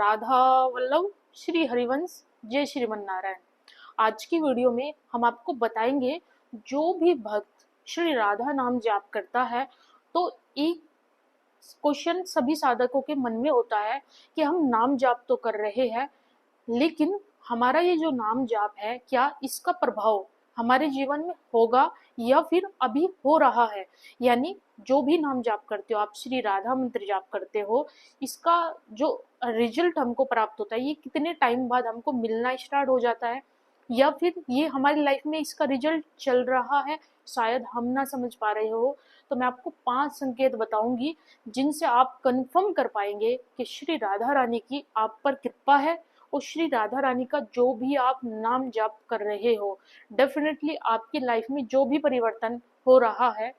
राधा वल्लभ श्री हरिवंश जय श्रीमन नारायण। आज की वीडियो में हम आपको बताएंगे जो भी भक्त श्री राधा नाम जाप करता है तो एक क्वेश्चन सभी साधकों के मन में होता है कि हम नाम जाप तो कर रहे हैं, लेकिन हमारा ये जो नाम जाप है क्या इसका प्रभाव हमारे जीवन में होगा या फिर अभी हो रहा है। यानी जो भी नाम जाप करते हो, आप श्री राधा मंत्र जाप करते हो, इसका जो रिजल्ट हमको प्राप्त होता है ये कितने टाइम बाद हमको मिलना स्टार्ट हो जाता है, या फिर ये हमारी लाइफ में इसका रिजल्ट चल रहा है, शायद हम ना समझ पा रहे हो। तो मैं आपको 5 संकेत बताऊंगी जिनसे आप कंफर्म कर पाएंगे कि श्री राधा रानी की आप पर कृपा है और श्री राधा रानी का जो भी आप नाम जाप कर रहे हो डेफिनेटली आपकी लाइफ में जो भी परिवर्तन हो रहा है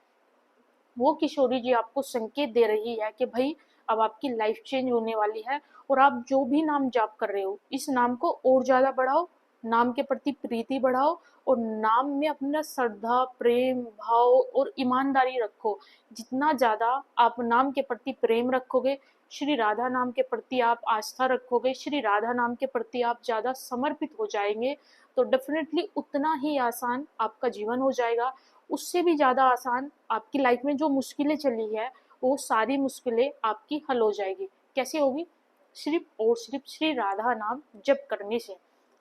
वो किशोरी जी आपको संकेत दे रही है कि भाई अब आपकी लाइफ चेंज होने वाली है। और आप जो भी नाम जाप कर रहे हो इस नाम को और ज्यादा बढ़ाओ, नाम के प्रति प्रीति बढ़ाओ और नाम में अपना श्रद्धा, प्रेम भाव और ईमानदारी रखो। जितना ज्यादा आप नाम के प्रति प्रेम रखोगे, श्री राधा नाम के प्रति आप आस्था रखोगे, श्री राधा नाम के प्रति आप ज्यादा समर्पित हो जाएंगे, तो डेफिनेटली उतना ही आसान आपका जीवन हो जाएगा। उससे भी ज्यादा आसान आपकी लाइफ में जो मुश्किलें चली है वो सारी मुश्किलें आपकी हल हो जाएगी। कैसे होगी? सिर्फ और सिर्फ श्री राधा नाम जप करने से।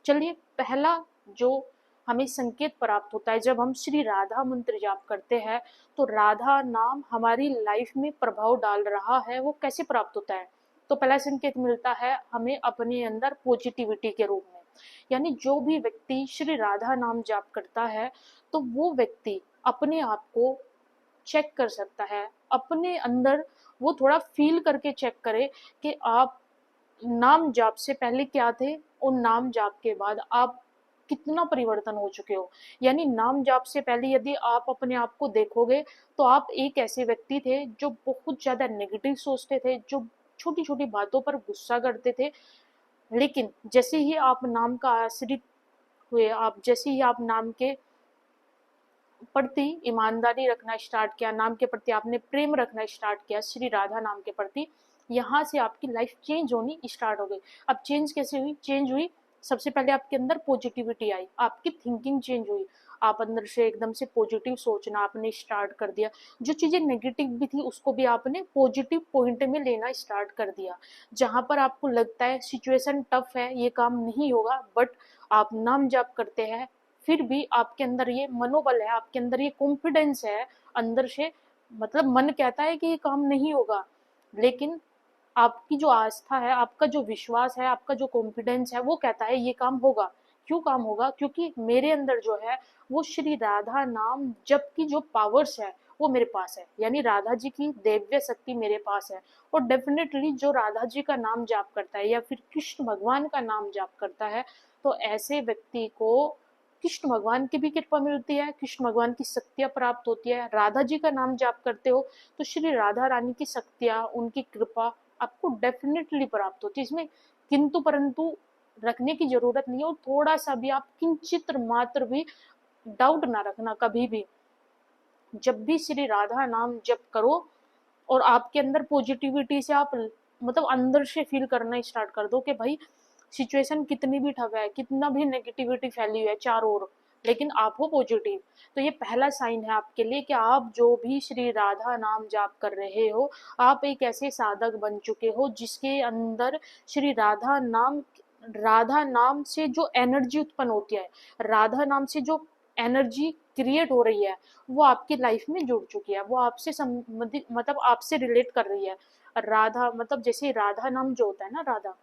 चलिए, पहला जो हमें संकेत प्राप्त होता है जब हम श्री राधा मंत्र जाप करते हैं तो राधा नाम हमारी लाइफ में प्रभाव डाल रहा है, वो कैसे प्राप्त होता है? तो पहला संकेत मिलता है हमें अपने अंदर पॉजिटिविटी के रूप में। यानी जो भी व्यक्ति श्री राधा नाम जाप करता है तो वो व्यक्ति अपने आप को चेक कर सकता है, अपने अंदर वो थोड़ा फील करके चेक करे कि आप नाम जाप से पहले क्या थे और नाम जाप के बाद आप कितना परिवर्तन हो चुके हो। यानी नाम जाप से पहले यदि आप अपने आप को देखोगे तो आप एक ऐसे व्यक्ति थे जो बहुत ज्यादा नेगेटिव सोचते थे, जो छोटी छोटी बातों पर गुस्सा करते थे। लेकिन जैसे ही आप नाम का आश्रित हुए, आप जैसे ही आप नाम के प्रति ईमानदारी रखना स्टार्ट किया, नाम के प्रति आपने प्रेम रखना स्टार्ट किया श्री राधा नाम के प्रति, यहाँ से आपकी लाइफ चेंज होनी स्टार्ट हो गई। अब चेंज कैसे हुई? चेंज हुई, सबसे पहले आपके अंदर पॉजिटिविटी आई, आपकी थिंकिंग चेंज हुई, आप अंदर से एकदम से पॉजिटिव सोचना आपने स्टार्ट कर दिया। जो चीजें नेगेटिव भी थी उसको भी आपने पॉजिटिव पॉइंट में लेना स्टार्ट कर दिया। जहां पर आपको लगता है सिचुएशन टफ है, ये काम नहीं होगा, बट आप नाम जाप करते हैं फिर भी आपके अंदर ये मनोबल है, आपके अंदर ये कॉन्फिडेंस है अंदर से। मतलब मन कहता है कि ये काम नहीं होगा, लेकिन आपकी जो आस्था है, आपका जो विश्वास है, आपका जो कॉन्फिडेंस है वो कहता है ये काम होगा। क्यों काम होगा? क्योंकि मेरे अंदर जो है वो श्री राधा नाम जप की जो पावर्स है वो मेरे पास है, यानी राधा जी की दिव्य शक्ति मेरे पास है। और डेफिनेटली जो राधा जी का नाम जाप करता है या फिर कृष्ण भगवान का नाम जाप करता है तो ऐसे व्यक्ति को कृष्ण भगवान की भी कृपा मिलती है, कृष्ण भगवान की शक्तियां प्राप्त होती है। राधा जी का नाम जाप करते हो तो श्री राधा रानी की शक्तियां, उनकी कृपा आपको डेफिनेटली प्राप्त होती है। इसमें किंतु परंतु रखने की जरूरत नहीं है, और थोड़ा सा भी आप किंचित मात्र भी डाउट ना रखना कभी भी। जब भी श्री राधा नाम जप करो और आपके अंदर पॉजिटिविटी से आप मतलब अंदर से फील करना स्टार्ट कर दो कि भाई सिचुएशन कितनी भी ठग है, कितना भी नेगेटिविटी फैली हुई है चारों ओर, लेकिन आप हो पॉजिटिव। तो ये पहला साइन है आपके लिए कि आप जो भी श्री राधा नाम जाप कर रहे हो आप एक ऐसे साधक बन चुके हो जिसके अंदर श्री राधा नाम से जो एनर्जी उत्पन्न होती है, राधा नाम से जो एनर्जी क्रिएट हो रही है वो आपकी लाइफ में जुड़ चुकी है, वो आपसे संबंधित मतलब आपसे रिलेट कर रही है। राधा मतलब जैसे राधा नाम जो होता है ना, राधा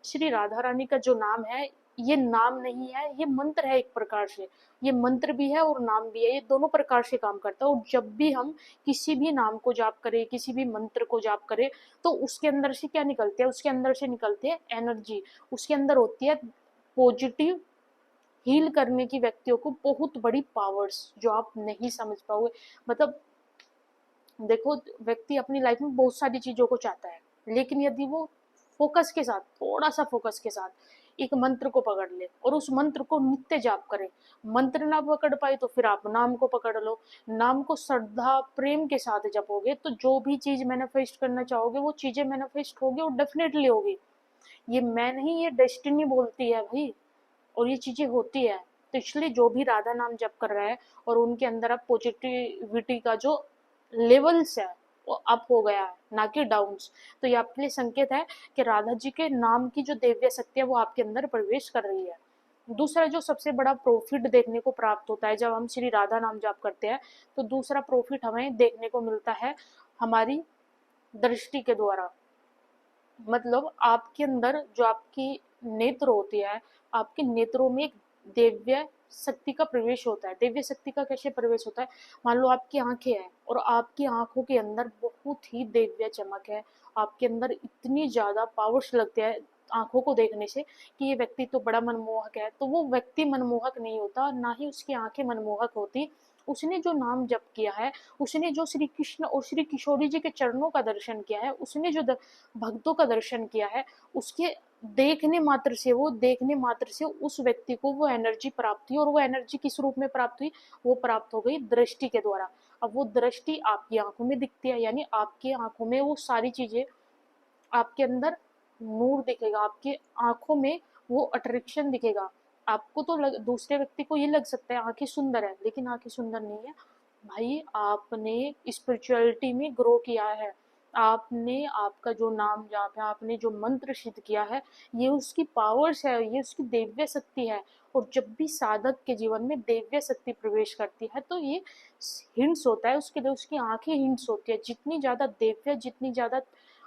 श्री राधा रानी का जो नाम है ये नाम नहीं है, ये मंत्र है। एक प्रकार से ये मंत्र भी है और नाम भी है, ये दोनों प्रकार से काम करता है। और जब भी हम किसी भी नाम को जाप करें, किसी भी मंत्र को जाप करें तो उसके अंदर से क्या निकलते हैं? उसके अंदर से निकलते हैं एनर्जी, उसके अंदर होती है पॉजिटिव हील करने की व्यक्तियों को बहुत बड़ी पावर्स जो आप नहीं समझ पाओगे। मतलब देखो, व्यक्ति अपनी लाइफ में बहुत सारी चीजों को चाहता है, लेकिन यदि वो फोकस के साथ, थोड़ा सा फोकस के साथ एक मंत्र को पकड़ ले और उस मंत्र को नित्य जाप करे, मंत्र ना पकड़ पाए तो फिर आप नाम को पकड़ लो, नाम को श्रद्धा प्रेम के साथ जपोगे तो जो भी चीज मैनिफेस्ट करना चाहोगे वो चीजें मैनिफेस्ट होगी और डेफिनेटली होगी। ये मैं नहीं, ये डेस्टिनी बोलती है भाई, और ये चीजें होती है। तो इसलिए जो भी राधा नाम जप कर रहा है और उनके अंदर अब पॉजिटिविटी का जो लेवल्स है वो अप हो गया है, ना कि डाउन्स, तो ये आपके लिए संकेत है कि राधा जी के नाम की जो दिव्य शक्ति है वो आपके अंदर प्रवेश कर रही है। दूसरा जो सबसे बड़ा प्रॉफिट देखने को प्राप्त होता है जब हम श्री राधा नाम जाप करते हैं, तो दूसरा प्रॉफिट हमें देखने को मिलता है हमारी दृष्टि के द्वारा। मतलब आपके अंदर जो आपकी नेत्र होती है, आपके नेत्रों में एक दिव्य शक्ति का प्रवेश होता है। दिव्य शक्ति का कैसे प्रवेश होता है? मान लो आपकी आंखें हैं और आपकी आंखों के अंदर बहुत ही दिव्य चमक है, आपके अंदर इतनी ज्यादा पावर्स लगते हैं आंखों को देखने से कि ये व्यक्ति तो बड़ा मनमोहक है, तो वो व्यक्ति मनमोहक नहीं होता, ना ही उसकी आंखें मनमोहक होती। उसने जो नाम जप किया है, उसने जो श्री कृष्ण और श्री किशोरी जी के चरणों का दर्शन किया है, उसने जो भक्तों का दर्शन किया है, उसके देखने मात्र से उस व्यक्ति को वो एनर्जी प्राप्त हुई, और वो एनर्जी किस रूप में प्राप्त हुई? वो प्राप्त हो गई दृष्टि के द्वारा। अब वो दृष्टि आपकी आंखों में दिखती है, यानी आपकी आंखों में वो सारी चीजें, आपके अंदर नूर दिखेगा, आपके आंखों में वो अट्रैक्शन दिखेगा। आपको तो दूसरे व्यक्ति को ये लग सकता है आंखें सुंदर है, लेकिन आंखें सुंदर नहीं है भाई। आपने स्पिरिचुअलिटी में ग्रो किया है, आपने आपका जो नाम जाप है, आपने जो मंत्र सिद्ध किया है, ये उसकी पावर्स है, ये उसकी दिव्य शक्ति है। और जब भी साधक के जीवन में दिव्य शक्ति प्रवेश करती है तो ये हिंट्स होता है उसके लिए, उसकी आंखें हिंट्स होती है। जितनी ज्यादा दिव्य, जितनी ज्यादा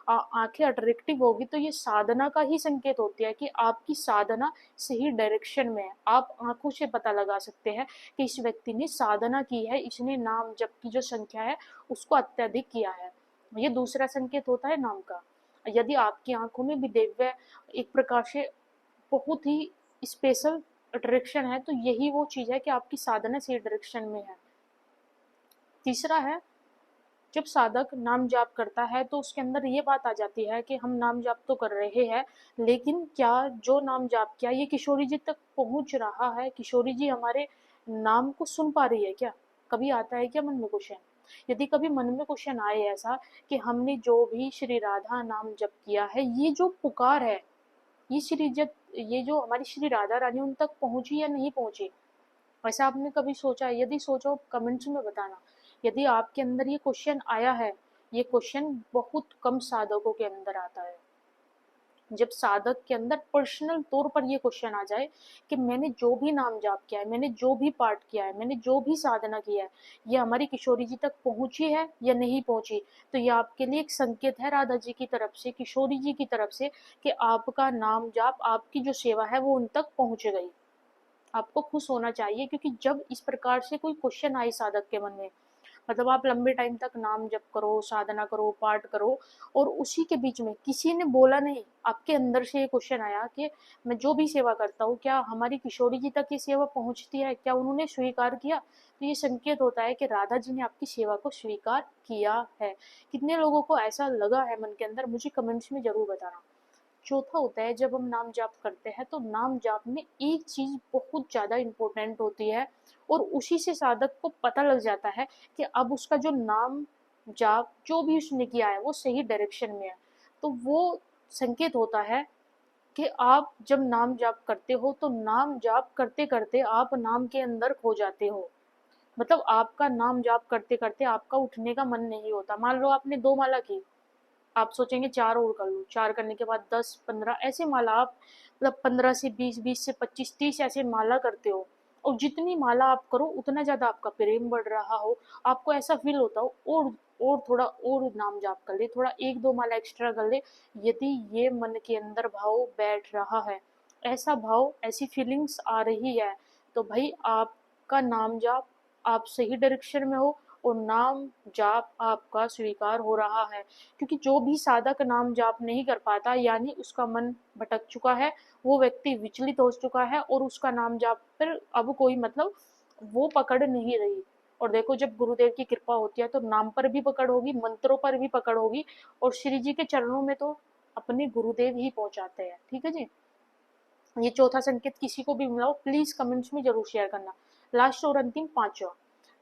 आंखें अट्रैक्टिव होगी, तो ये साधना का ही संकेत होती है कि आपकी साधना सही डायरेक्शन में है। आप आंखों से पता लगा सकते हैं कि इस व्यक्ति ने साधना की है, इसने नाम जप की जो संख्या है उसको अत्यधिक किया है। ये दूसरा संकेत होता है नाम का। यदि आपकी आंखों में भी दिव्य एक प्रकार से बहुत ही स्पेशल अट्रैक्शन है, तो यही वो चीज है कि आपकी साधना सही डायरेक्शन में है। तीसरा है, जब साधक नाम जाप करता है तो उसके अंदर ये बात आ जाती है कि हम नाम जाप तो कर रहे हैं, लेकिन क्या जो नाम जाप किया ये किशोरी जी तक पहुंच रहा है? किशोरी जी हमारे नाम को सुन पा रही है क्या? कभी आता है क्या मन में क्वेश्चन? यदि कभी मन में क्वेश्चन आए ऐसा कि हमने जो भी श्री राधा नाम जप किया है, ये जो पुकार है, ये जो हमारी श्री राधा रानी उन तक पहुंची या नहीं पहुंची, वैसा आपने कभी सोचा है? यदि सोचो कमेंट्स में बताना। यदि आपके अंदर ये क्वेश्चन आया है, ये क्वेश्चन बहुत कम साधकों के अंदर आता है। जब साधक के अंदर पर्सनल तौर पर ये क्वेश्चन आ जाए कि मैंने जो भी नाम जाप किया है, मैंने जो भी पाठ किया है, मैंने जो भी साधना किया है, ये हमारी किशोरी जी तक पहुंची है या नहीं पहुंची, तो ये आपके लिए एक संकेत है राधा जी की तरफ से, किशोरी जी की तरफ से, कि आपका नाम जाप, आपकी जो सेवा है वो उन तक पहुंच गई। आपको खुश होना चाहिए, क्योंकि जब इस प्रकार से कोई क्वेश्चन आए साधक के मन में, मतलब आप लंबे टाइम तक नाम जप करो, साधना करो, पाठ करो, और उसी के बीच में किसी ने बोला नहीं, आपके अंदर से ये क्वेश्चन आया कि मैं जो भी सेवा करता हूँ, क्या हमारी किशोरी जी तक ये सेवा पहुंचती है, क्या उन्होंने स्वीकार किया? तो ये संकेत होता है कि राधा जी ने आपकी सेवा को स्वीकार किया है। कितने लोगों को ऐसा लगा है मन के अंदर, मुझे कमेंट्स में जरूर बताना। चौथा होता है, जब हम नाम जाप करते हैं तो नाम जाप में एक चीज बहुत ज्यादा इंपॉर्टेंट होती है, और उसी से साधक को पता लग जाता है कि अब उसका जो नाम जाप जो भी उसने किया है वो सही डायरेक्शन में है। तो वो संकेत होता है कि आप जब नाम जाप करते हो तो नाम जाप करते करते आप नाम के अंदर खो जाते हो। मतलब आपका नाम जाप करते करते आपका उठने का मन नहीं होता। मान लो आपने 2 माला की, आप सोचेंगे 4 और कर लूँ, 4 करने के बाद 10, 15 ऐसे माला आप, मतलब 15 से 20, 20 से 25, 30 ऐसे माला करते हो। और जितनी माला आप करो उतना ज्यादा आपका प्रेम बढ़ रहा हो, आपको ऐसा फील होता हो और थोड़ा और नाम जाप कर ले, थोड़ा 1-2 माला एक्स्ट्रा कर ले। यदि ये मन के अंदर भाव बैठ रहा है, ऐसा भाव, ऐसी फीलिंग्स आ रही है, तो भाई आपका नाम जाप, आप सही डायरेक्शन में हो, और नाम जाप आपका स्वीकार हो रहा है। क्योंकि जो भी साधक नाम जाप नहीं कर पाता, यानी उसका मन भटक चुका है, वो व्यक्ति विचलित हो चुका है, और उसका नाम जाप पर अब कोई मतलब वो पकड़ नहीं रही। और देखो, जब गुरुदेव की कृपा होती है तो नाम पर भी पकड़ होगी, मंत्रों पर भी पकड़ होगी, और श्री जी के चरणों में तो अपने गुरुदेव ही पहुंचाते हैं। ठीक है जी। ये चौथा संकेत किसी को भी मिला हो प्लीज कमेंट्स में जरूर शेयर करना। लास्ट और अंतिम पांचवा,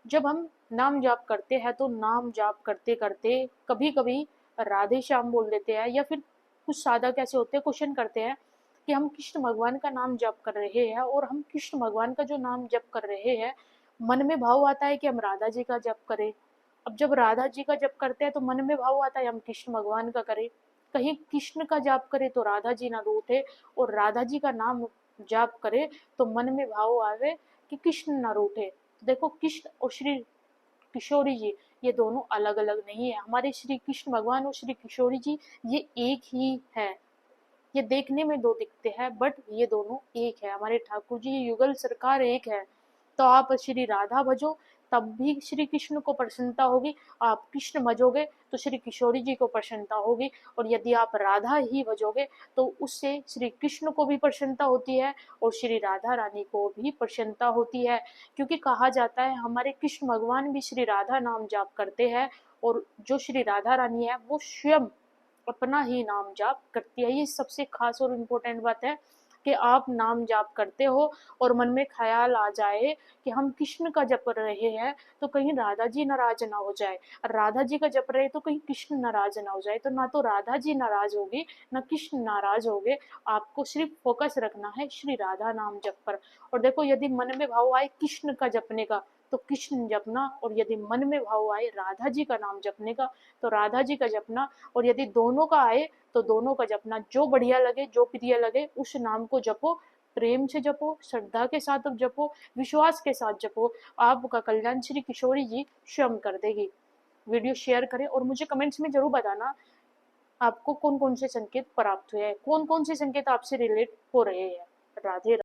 जब हम नाम जाप करते हैं तो नाम जाप करते करते कभी कभी राधे श्याम बोल देते हैं, या फिर कुछ साधक ऐसे होते हैं, क्वेश्चन करते हैं कि हम कृष्ण भगवान का नाम जप कर रहे हैं और हम कृष्ण भगवान का जो नाम जप कर रहे हैं, मन में भाव आता है कि हम राधा जी का जप करें। अब जब राधा जी का जप करते हैं तो मन में भाव आता है हम कृष्ण भगवान का करें। कहीं कृष्ण का जाप करे तो राधा जी ना रूठे, और राधा जी का नाम जाप करे तो मन में भाव आवे कि कृष्ण ना रूठे। तो देखो, कृष्ण और श्री किशोरी जी ये दोनों अलग अलग नहीं है। हमारे श्री कृष्ण भगवान और श्री किशोरी जी ये एक ही है। ये देखने में दो दिखते हैं बट ये दोनों एक है। हमारे ठाकुर जी युगल सरकार एक है। तो आप श्री राधा भजो तब भी श्री कृष्ण को प्रसन्नता होगी, आप कृष्ण भजोगे तो श्री किशोरी जी को प्रसन्नता होगी, और यदि आप राधा ही भजोगे तो उससे श्री कृष्ण को भी प्रसन्नता होती है और श्री राधा रानी को भी प्रसन्नता होती है। क्योंकि कहा जाता है हमारे कृष्ण भगवान भी श्री राधा नाम जाप करते हैं, और जो श्री राधा रानी है वो स्वयं अपना ही नाम जाप करती है। ये सबसे खास और इम्पोर्टेंट बात है कि आप नाम जाप करते हो और मन में ख्याल आ जाए कि हम कृष्ण का जप रहे हैं तो कहीं राधा जी नाराज ना हो जाए, राधा जी का जप रहे तो कहीं कृष्ण नाराज ना हो जाए। तो ना तो राधा जी नाराज होगी ना कृष्ण नाराज होगे। आपको सिर्फ फोकस रखना है श्री राधा नाम जप पर। और देखो, यदि मन में भाव आए कृष्ण का जपने का तो कृष्ण जपना, और यदि मन में भाव आए राधा जी का नाम जपने का तो राधा जी का जपना, और यदि दोनों का आए तो दोनों का जपना। जो बढ़िया लगे, जो प्रिय लगे उस नाम को जपो, प्रेम से जपो, श्रद्धा के साथ जपो, विश्वास के साथ जपो। आपका कल्याण श्री किशोरी जी स्वयं कर देगी। वीडियो शेयर करें और मुझे कमेंट्स में जरूर बताना आपको कौन कौन से संकेत प्राप्त हुए हैं, कौन कौन से संकेत आपसे रिलेट हो रहे हैं। राधे राधे।